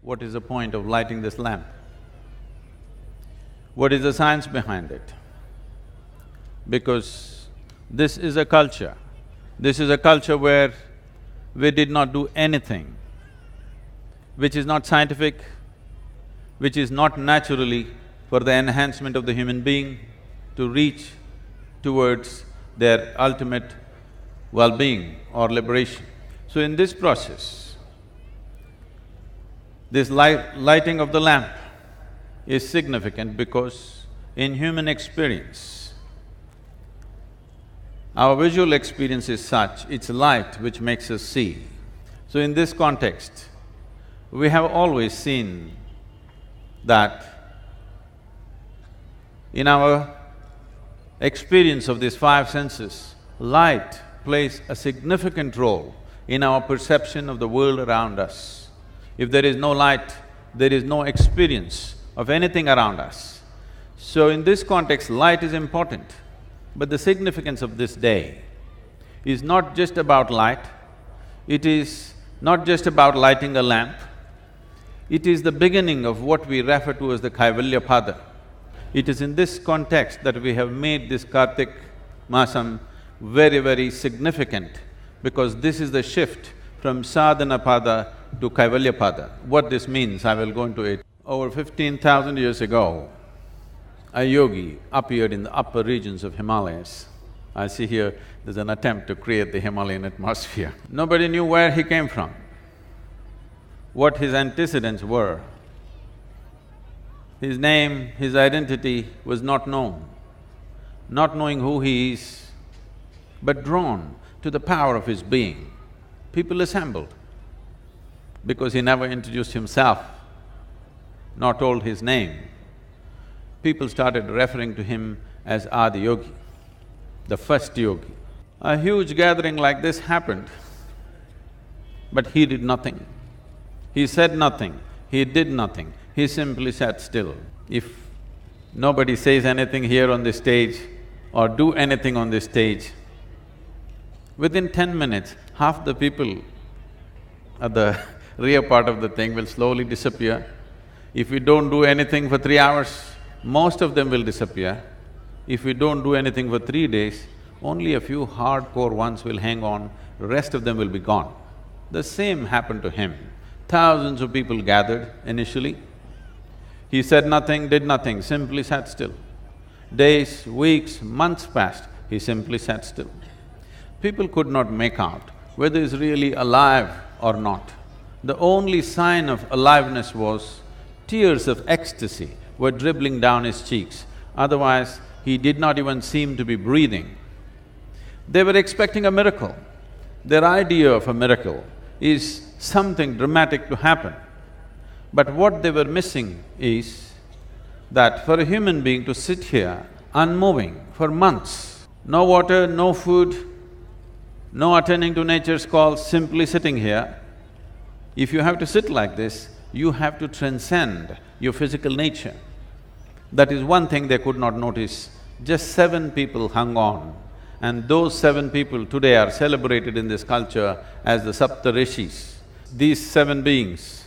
What is the point of lighting this lamp? What is the science behind it? Because this is a culture. This is a culture where we did not do anything which is not scientific, which is not naturally for the enhancement of the human being to reach towards their ultimate well-being or liberation. So in this process, this lighting of the lamp is significant because in human experience, our visual experience is such, it's light which makes us see. So in this context, we have always seen that in our experience of these five senses, light plays a significant role in our perception of the world around us. If there is no light, there is no experience of anything around us. So in this context, light is important. But the significance of this day is not just about light, it is not just about lighting a lamp, it is the beginning of what we refer to as the Kaivalya Pada. It is in this context that we have made this Karthik Masam very, very significant, because this is the shift from Sadhana Pada to Kaivalya Pada. What this means, I will go into it. Over 15,000 years ago, a yogi appeared in the upper regions of Himalayas. I see here there's an attempt to create the Himalayan atmosphere. Nobody knew where he came from, what his antecedents were. His name, his identity was not known. Not knowing who he is, but drawn to the power of his being, people assembled. Because he never introduced himself, nor told his name, people started referring to him as Adi Yogi, the first yogi. A huge gathering like this happened, but he did nothing. He said nothing, he did nothing, he simply sat still. If nobody says anything here on this stage or do anything on this stage, within 10 minutes, half the people at the rear part of the thing will slowly disappear. If we don't do anything for 3 hours, most of them will disappear. If we don't do anything for 3 days, only a few hardcore ones will hang on, the rest of them will be gone. The same happened to him. Thousands of people gathered initially. He said nothing, did nothing, simply sat still. Days, weeks, months passed, he simply sat still. People could not make out whether he's really alive or not. The only sign of aliveness was tears of ecstasy were dribbling down his cheeks, otherwise he did not even seem to be breathing. They were expecting a miracle. Their idea of a miracle is something dramatic to happen. But what they were missing is that for a human being to sit here unmoving for months, no water, no food, no attending to nature's calls, simply sitting here, if you have to sit like this, you have to transcend your physical nature. That is one thing they could not notice. Just 7 people hung on, and those 7 people today are celebrated in this culture as the Saptarishis. These 7 beings,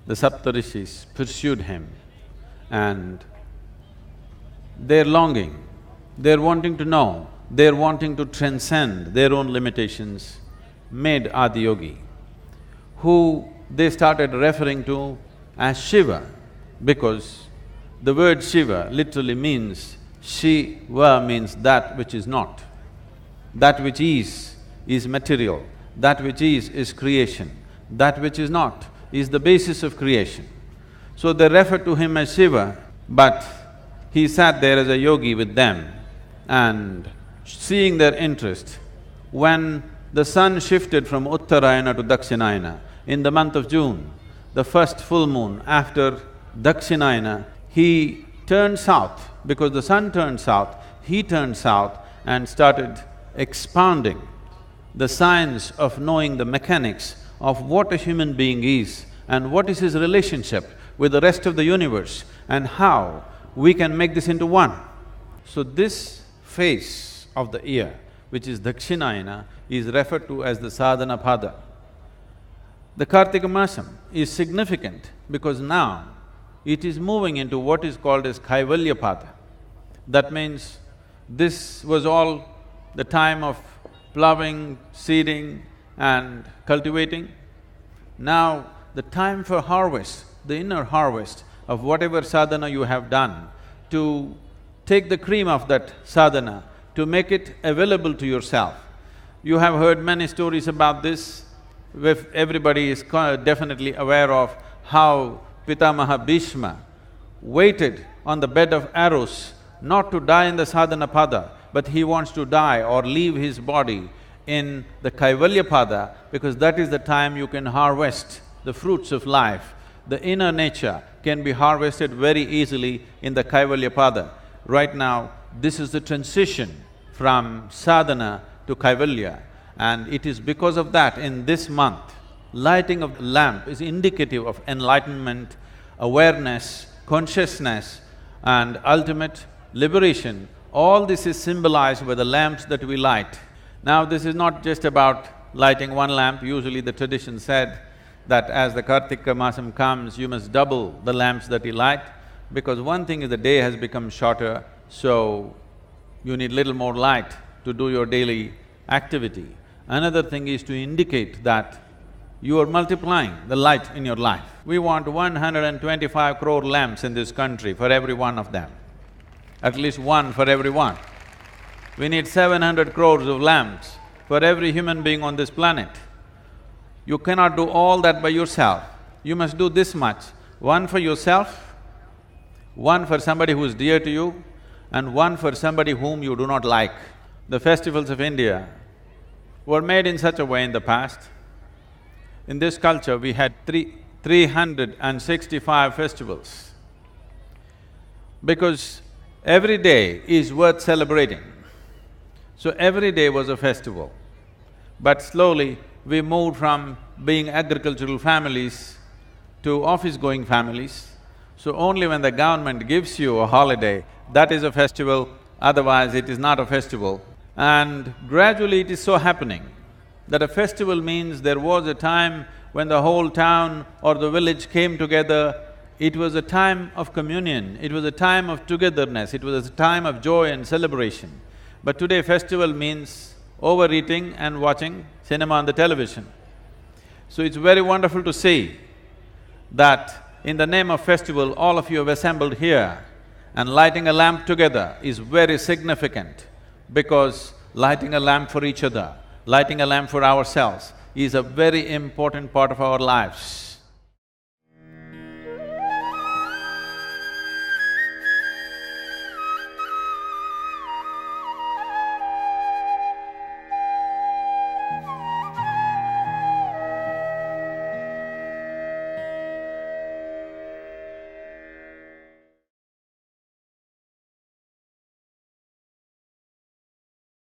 the Saptarishis, pursued him, and their longing, their wanting to know, their wanting to transcend their own limitations made Adi Yogi, who they started referring to as Shiva, because the word Shiva literally means Shiva means that which is not. That which is material, that which is creation, that which is not is the basis of creation. So they refer to him as Shiva, but he sat there as a yogi with them, and seeing their interest, when the sun shifted from Uttarayana to Dakshinayana, in the month of June, the first full moon after Dakshinayana, he turned south. Because the sun turned south, he turned south and started expounding the science of knowing the mechanics of what a human being is and what is his relationship with the rest of the universe and how we can make this into one. So this phase of the year, which is Dakshinayana, is referred to as the Sadhana Pada. The Karthika Masam is significant because now it is moving into what is called as Kaivalya Pada. That means this was all the time of ploughing, seeding and cultivating. Now the time for harvest, the inner harvest of whatever sadhana you have done, to take the cream of that sadhana, to make it available to yourself. You have heard many stories about this. Everybody is definitely aware of how Pitamaha Bhishma waited on the bed of arrows not to die in the sadhana pada, but he wants to die or leave his body in the Kaivalya Pada, because that is the time you can harvest the fruits of life. The inner nature can be harvested very easily in the Kaivalya Pada. Right now, this is the transition from sadhana to Kaivalya, and it is because of that in this month, lighting of the lamp is indicative of enlightenment, awareness, consciousness and ultimate liberation. All this is symbolized by the lamps that we light. Now, this is not just about lighting one lamp. Usually the tradition said that as the Karthika Masam comes, you must double the lamps that you light, because one thing is the day has become shorter, so you need little more light to do your daily activity. Another thing is to indicate that you are multiplying the light in your life. We want 125 crore lamps in this country for every one of them, at least one for every one. We need 700 crores of lamps for every human being on this planet. You cannot do all that by yourself. You must do this much, one for yourself, one for somebody who is dear to you, and one for somebody whom you do not like. The festivals of India were made in such a way in the past. In this culture, we had 365 festivals, because every day is worth celebrating. So every day was a festival. But slowly, we moved from being agricultural families to office-going families. So only when the government gives you a holiday, that is a festival, otherwise it is not a festival. And gradually it is so happening that a festival means there was a time when the whole town or the village came together. It was a time of communion, it was a time of togetherness, it was a time of joy and celebration. But today festival means overeating and watching cinema on the television. So it's very wonderful to see that in the name of festival, all of you have assembled here, and lighting a lamp together is very significant, because lighting a lamp for each other, lighting a lamp for ourselves is a very important part of our lives.